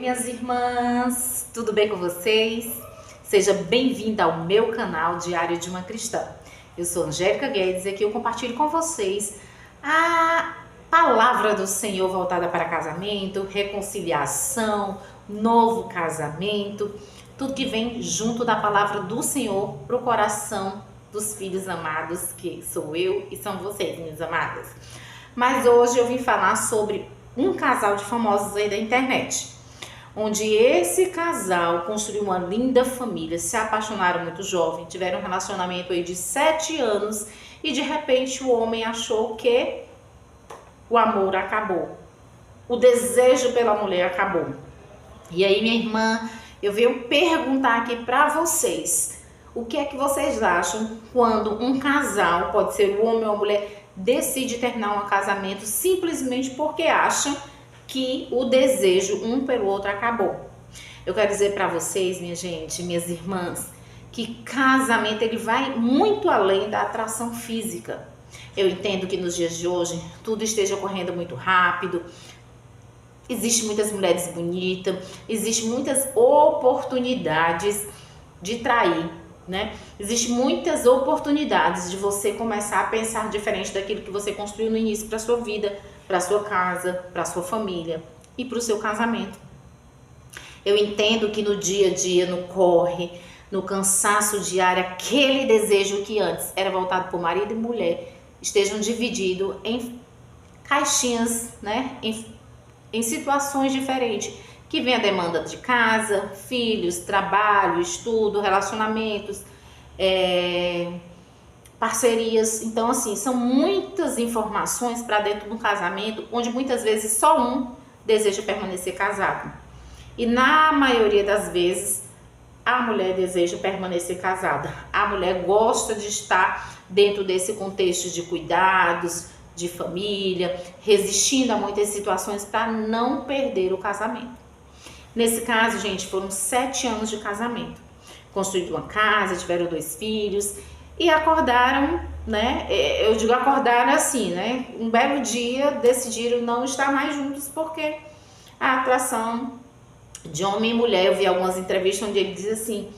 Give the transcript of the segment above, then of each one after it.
Minhas irmãs, tudo bem com vocês? Seja bem-vinda ao meu canal Diário de uma Cristã. Eu sou Angélica Guedes e aqui eu compartilho com vocês a palavra do Senhor voltada para casamento, reconciliação, novo casamento, tudo que vem junto da palavra do Senhor para o coração dos filhos amados, que sou eu e são vocês, minhas amadas. Mas hoje eu vim falar sobre um casal de famosos aí da internet, onde esse casal construiu uma linda família, se apaixonaram muito jovem, tiveram um relacionamento aí de 7 anos e de repente o homem achou que o amor acabou, o desejo pela mulher acabou. E aí, minha irmã, eu venho perguntar aqui para vocês, o que é que vocês acham quando um casal, pode ser o homem ou a mulher, decide terminar um casamento simplesmente porque acham que o desejo um pelo outro acabou? Eu quero dizer para vocês, minha gente, minhas irmãs, que casamento ele vai muito além da atração física. Eu entendo que nos dias de hoje tudo esteja correndo muito rápido, existem muitas mulheres bonitas, existem muitas oportunidades de trair, né? Existem muitas oportunidades de você começar a pensar diferente daquilo que você construiu no início para sua vida, para sua casa, para sua família e para o seu casamento. Eu entendo que no dia a dia, no corre, no cansaço diário, aquele desejo que antes era voltado por marido e mulher estejam divididos em caixinhas, né? Em situações diferentes, que vem a demanda de casa, filhos, trabalho, estudo, relacionamentos, parcerias. Então, assim, são muitas informações para dentro de um casamento, onde muitas vezes só um deseja permanecer casado. E na maioria das vezes, a mulher deseja permanecer casada. A mulher gosta de estar dentro desse contexto de cuidados, de família, resistindo a muitas situações para não perder o casamento. Nesse caso, gente, foram 7 anos de casamento. Construíram uma casa, tiveram 2 filhos e acordaram, né? Eu digo acordaram assim, né? Um belo dia decidiram não estar mais juntos porque a atração de homem e mulher, eu vi algumas entrevistas onde ele diz assim: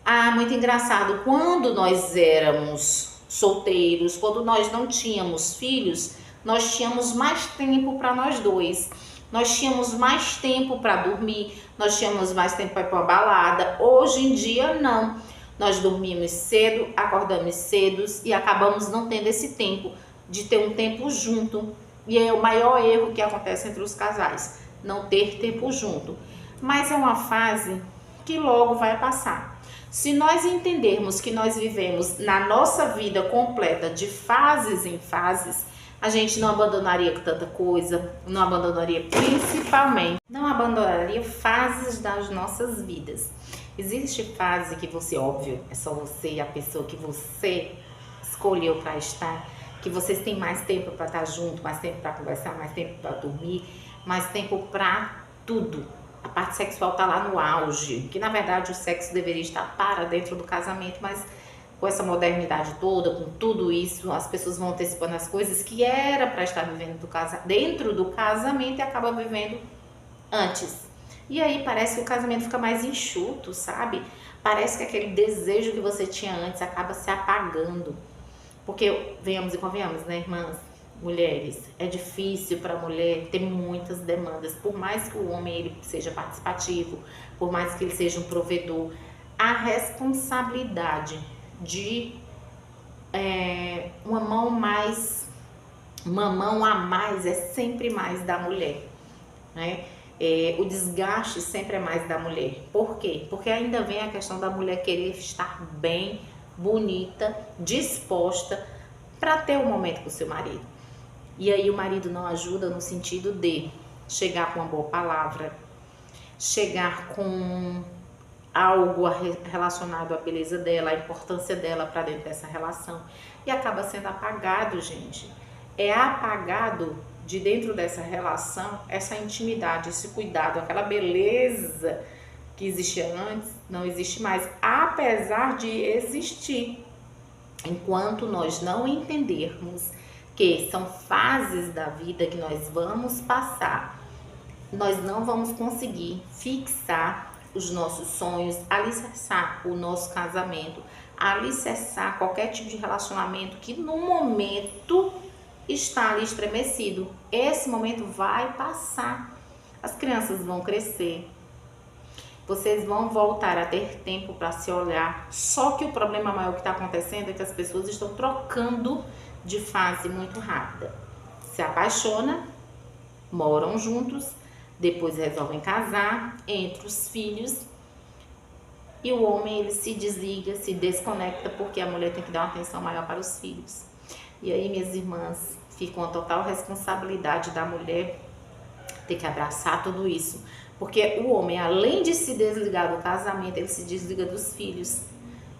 ah, muito engraçado, quando nós éramos solteiros, quando nós não tínhamos filhos, nós tínhamos mais tempo para nós dois. Nós tínhamos mais tempo para dormir, nós tínhamos mais tempo para ir para uma balada. Hoje em dia, não. Nós dormimos cedo, acordamos cedo e acabamos não tendo esse tempo de ter um tempo junto. E é o maior erro que acontece entre os casais, não ter tempo junto. Mas é uma fase que logo vai passar. Se nós entendermos que nós vivemos na nossa vida completa de fases em fases, a gente não abandonaria tanta coisa, não abandonaria principalmente, não abandonaria fases das nossas vidas. Existe fase que você, óbvio, é só você e a pessoa que você escolheu para estar, que vocês têm mais tempo para estar junto, mais tempo para conversar, mais tempo para dormir, mais tempo para tudo. A parte sexual está lá no auge, que na verdade o sexo deveria estar para dentro do casamento, mas com essa modernidade toda, com tudo isso, as pessoas vão antecipando as coisas que era para estar vivendo dentro do casamento e acaba vivendo antes. E aí parece que o casamento fica mais enxuto, sabe? Parece que aquele desejo que você tinha antes acaba se apagando. Porque, venhamos e convenhamos, né, irmãs? Mulheres, é difícil para a mulher ter muitas demandas, por mais que o homem ele seja participativo, por mais que ele seja um provedor, a responsabilidade de uma mão a mais é sempre mais da mulher, né? O desgaste sempre é mais da mulher. Por quê? Porque ainda vem a questão da mulher querer estar bem, bonita, disposta para ter um momento com o seu marido. E aí o marido não ajuda no sentido de chegar com uma boa palavra, chegar com algo relacionado à beleza dela, à importância dela para dentro dessa relação. E acaba sendo apagado, gente. É apagado de dentro dessa relação essa intimidade, esse cuidado, aquela beleza que existia antes, não existe mais, apesar de existir. Enquanto nós não entendermos que são fases da vida que nós vamos passar nós não vamos conseguir fixar os nossos sonhos, alicerçar o nosso casamento, alicerçar qualquer tipo de relacionamento que no momento está ali estremecido. Esse momento vai passar, as crianças vão crescer, vocês vão voltar a ter tempo para se olhar. Só que o problema maior que está acontecendo é que as pessoas estão trocando de fase muito rápida. Se apaixona, moram juntos, depois resolvem casar, entre os filhos, e o homem ele se desliga, se desconecta, porque a mulher tem que dar uma atenção maior para os filhos. E aí, minhas irmãs, fica uma total responsabilidade da mulher ter que abraçar tudo isso. Porque o homem, além de se desligar do casamento, ele se desliga dos filhos.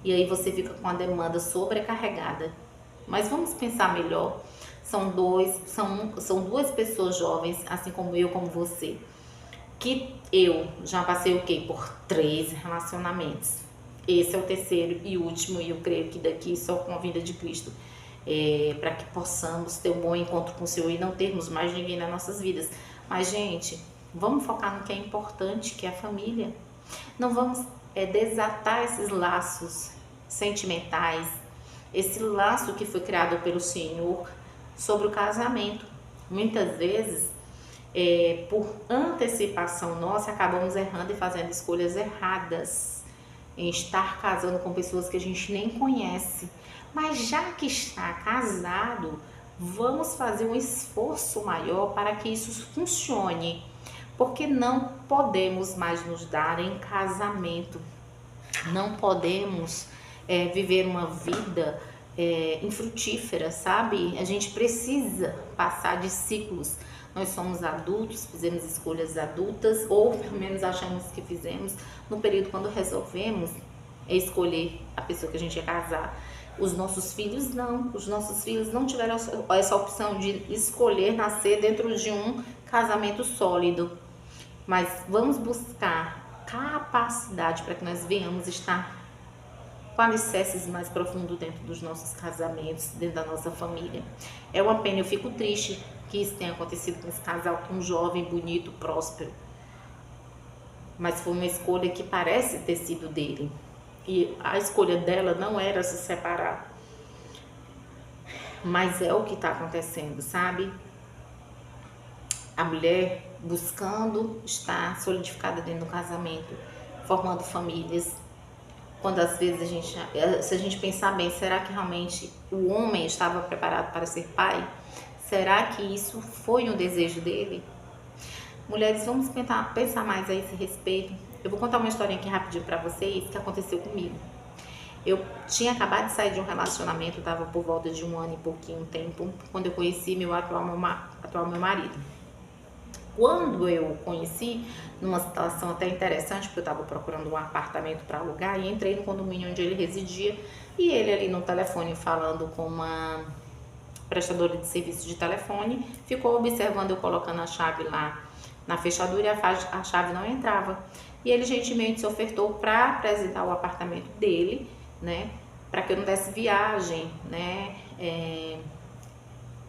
E aí você fica com a demanda sobrecarregada. Mas vamos pensar melhor. São duas pessoas jovens, assim como eu, como você. Que eu já passei o quê? Por 3 relacionamentos. Esse é o terceiro e último, e eu creio que daqui só com a vinda de Cristo. Para que possamos ter um bom encontro com o Senhor e não termos mais ninguém nas nossas vidas. Mas, gente, vamos focar no que é importante, que é a família. Não vamos desatar esses laços sentimentais, esse laço que foi criado pelo Senhor sobre o casamento. Muitas vezes, por antecipação nossa, acabamos errando e fazendo escolhas erradas em estar casando com pessoas que a gente nem conhece. Mas já que está casado, vamos fazer um esforço maior para que isso funcione, porque não podemos mais nos dar em casamento, não podemos viver uma vida infrutífera, sabe? A gente precisa passar de ciclos. Nós somos adultos, fizemos escolhas adultas, ou pelo menos achamos que fizemos, no período quando resolvemos escolher a pessoa que a gente ia casar. Os nossos filhos não tiveram essa opção de escolher nascer dentro de um casamento sólido. Mas vamos buscar capacidade para que nós venhamos estar com alicerces mais profundos dentro dos nossos casamentos, dentro da nossa família. É uma pena, eu fico triste que isso tenha acontecido com esse casal tão jovem, bonito, próspero. Mas foi uma escolha que parece ter sido dele. E a escolha dela não era se separar. Mas é o que está acontecendo, sabe? A mulher buscando estar solidificada dentro do casamento, formando famílias. Quando às vezes se a gente pensar bem, será que realmente o homem estava preparado para ser pai? Será que isso foi um desejo dele? Mulheres, vamos pensar mais a esse respeito. Eu vou contar uma historinha aqui rapidinho para vocês que aconteceu comigo. Eu tinha acabado de sair de um relacionamento, estava por volta de 1 ano e pouquinho tempo, quando eu conheci meu atual marido. Quando eu o conheci, numa situação até interessante, porque eu estava procurando um apartamento para alugar, e entrei no condomínio onde ele residia, e ele ali no telefone falando com uma prestadora de serviço de telefone, ficou observando eu colocando a chave lá na fechadura e a chave não entrava. E ele gentilmente se ofertou para apresentar o apartamento dele, né, para que eu não desse viagem, né,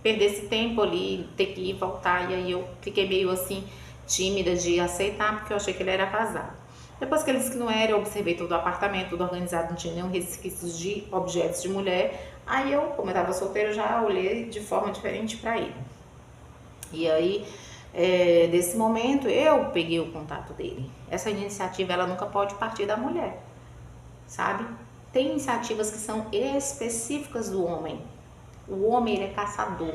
perdesse tempo ali, ter que ir e voltar. E aí eu fiquei meio assim tímida de aceitar, porque eu achei que ele era casado. Depois que ele disse que não era, eu observei todo o apartamento, tudo organizado, não tinha nenhum resquícios de objetos de mulher. Aí eu, como eu estava solteira, já olhei de forma diferente para ele. E aí, desse momento, eu peguei o contato dele. Essa iniciativa, ela nunca pode partir da mulher, sabe? Tem iniciativas que são específicas do homem. O homem, ele é caçador.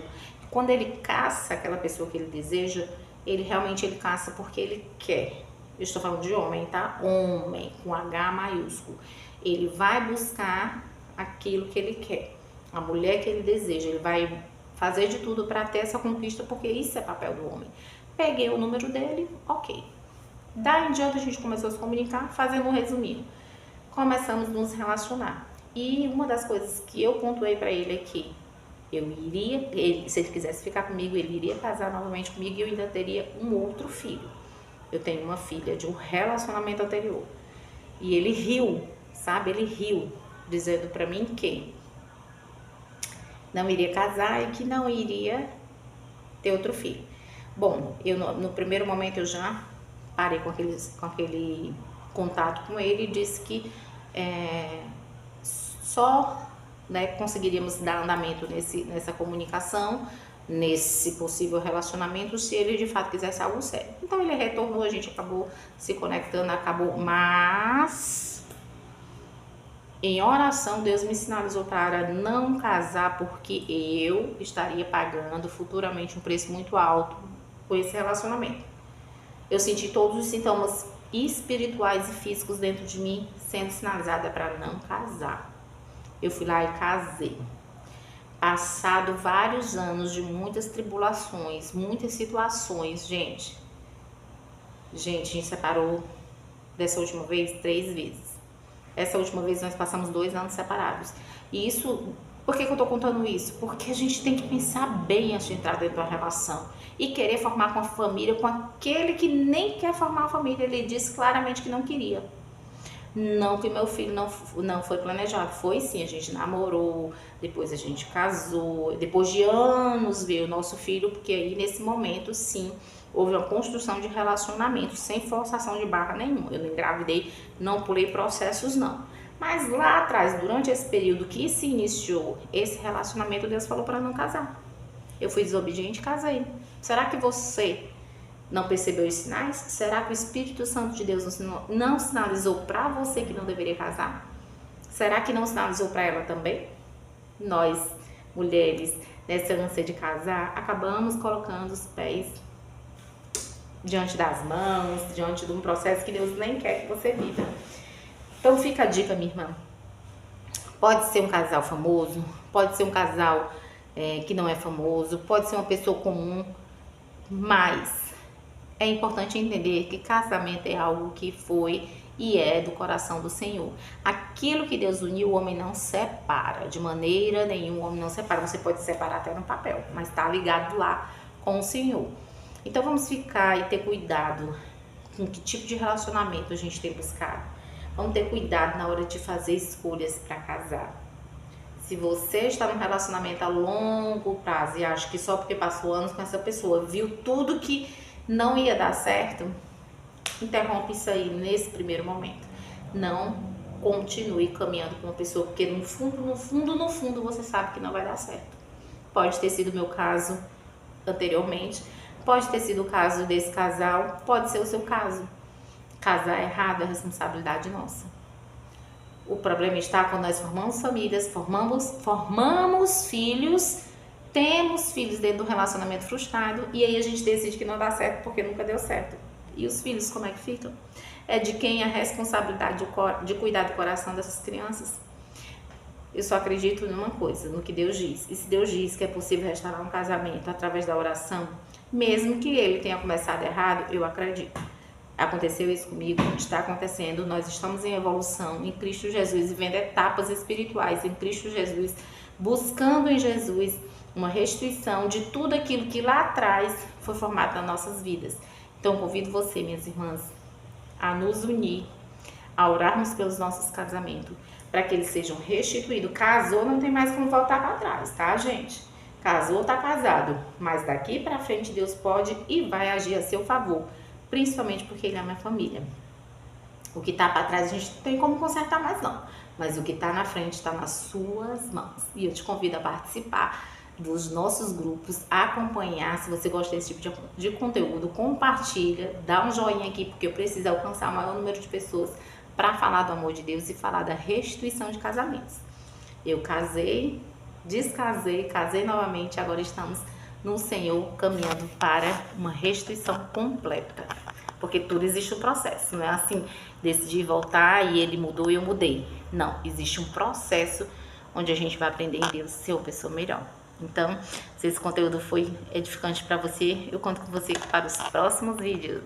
Quando ele caça aquela pessoa que ele deseja, ele realmente caça porque ele quer. Eu estou falando de homem, tá? Homem, com H maiúsculo. Ele vai buscar aquilo que ele quer. A mulher que ele deseja. Ele vai fazer de tudo para ter essa conquista, porque isso é papel do homem. Peguei o número dele, ok. Daí em diante a gente começou a se comunicar, fazendo um resuminho. Começamos a nos relacionar. E uma das coisas que eu pontuei para ele é que eu iria, se ele quisesse ficar comigo, ele iria casar novamente comigo e eu ainda teria um outro filho. Eu tenho uma filha de um relacionamento anterior. E ele riu, sabe? Ele riu, dizendo para mim que não iria casar e que não iria ter outro filho. Bom, eu no primeiro momento eu já parei com aquele contato com ele e disse que só, né, conseguiríamos dar andamento nessa comunicação, nesse possível relacionamento, se ele de fato quisesse algo sério. Então ele retornou, a gente acabou se conectando, mas em oração Deus me sinalizou para não casar, porque eu estaria pagando futuramente um preço muito alto por esse relacionamento. Eu senti todos os sintomas espirituais e físicos dentro de mim sendo sinalizada para não casar. Eu fui lá e casei. Passado vários anos de muitas tribulações, muitas situações, gente, a gente separou dessa última vez 3 vezes. Essa última vez nós passamos 2 anos separados. E isso, por que eu tô contando isso? Porque a gente tem que pensar bem antes de entrar dentro da relação. E querer formar uma família com aquele que nem quer formar uma família. Ele disse claramente que não queria. Não que meu filho não foi planejado, foi sim, a gente namorou, depois a gente casou, depois de anos veio o nosso filho, porque aí nesse momento sim, houve uma construção de relacionamento, sem forçação de barra nenhuma. Eu não engravidei, não pulei processos não. Mas lá atrás, durante esse período que se iniciou esse relacionamento, Deus falou para não casar. Eu fui desobediente e casei. Será que você não percebeu os sinais? Será que o Espírito Santo de Deus não sinalizou para você que não deveria casar? Será que não sinalizou para ela também? Nós, mulheres, nessa ânsia de casar, acabamos colocando os pés diante das mãos, diante de um processo que Deus nem quer que você viva. Então fica a dica, minha irmã. Pode ser um casal famoso, pode ser um casal que não é famoso, pode ser uma pessoa comum, mas é importante entender que casamento é algo que foi e é do coração do Senhor. Aquilo que Deus uniu, o homem não separa, de maneira nenhuma o homem não separa. Você pode separar até no papel, mas está ligado lá com o Senhor. Então vamos ficar e ter cuidado com que tipo de relacionamento a gente tem buscado. Vamos ter cuidado na hora de fazer escolhas para casar. Se você está num relacionamento a longo prazo e acha que só porque passou anos com essa pessoa, viu tudo que não ia dar certo, interrompe isso aí nesse primeiro momento. Não continue caminhando com uma pessoa, porque no fundo, você sabe que não vai dar certo. Pode ter sido o meu caso anteriormente, pode ter sido o caso desse casal, pode ser o seu caso. Casar errado é responsabilidade nossa. O problema está quando nós formamos famílias, formamos filhos, temos filhos dentro do relacionamento frustrado e aí a gente decide que não dá certo porque nunca deu certo. E os filhos, como é que ficam? É de quem a responsabilidade de cuidar do coração dessas crianças? Eu só acredito numa coisa, no que Deus diz. E se Deus diz que é possível restaurar um casamento através da oração, mesmo que ele tenha começado errado, eu acredito. Aconteceu isso comigo, está acontecendo, nós estamos em evolução em Cristo Jesus, vivendo etapas espirituais em Cristo Jesus, buscando em Jesus uma restituição de tudo aquilo que lá atrás foi formado nas nossas vidas. Então convido você, minhas irmãs, a nos unir, a orarmos pelos nossos casamentos, para que eles sejam restituídos. Casou, não tem mais como voltar para trás, tá, gente? Casou, tá casado, mas daqui para frente Deus pode e vai agir a seu favor, principalmente porque Ele ama a família. O que tá para trás a gente não tem como consertar mais não, mas o que tá na frente está nas suas mãos. E eu te convido a participar dos nossos grupos, a acompanhar. Se você gosta desse tipo de conteúdo, compartilha, dá um joinha aqui, porque eu preciso alcançar o maior número de pessoas para falar do amor de Deus e falar da restituição de casamentos. Eu casei, descasei, casei novamente, agora estamos no Senhor caminhando para uma restituição completa. Porque tudo existe um processo, não é assim, decidi voltar e ele mudou e eu mudei. Não, existe um processo onde a gente vai aprender em Deus ser uma pessoa melhor. Então, se esse conteúdo foi edificante para você, eu conto com você para os próximos vídeos.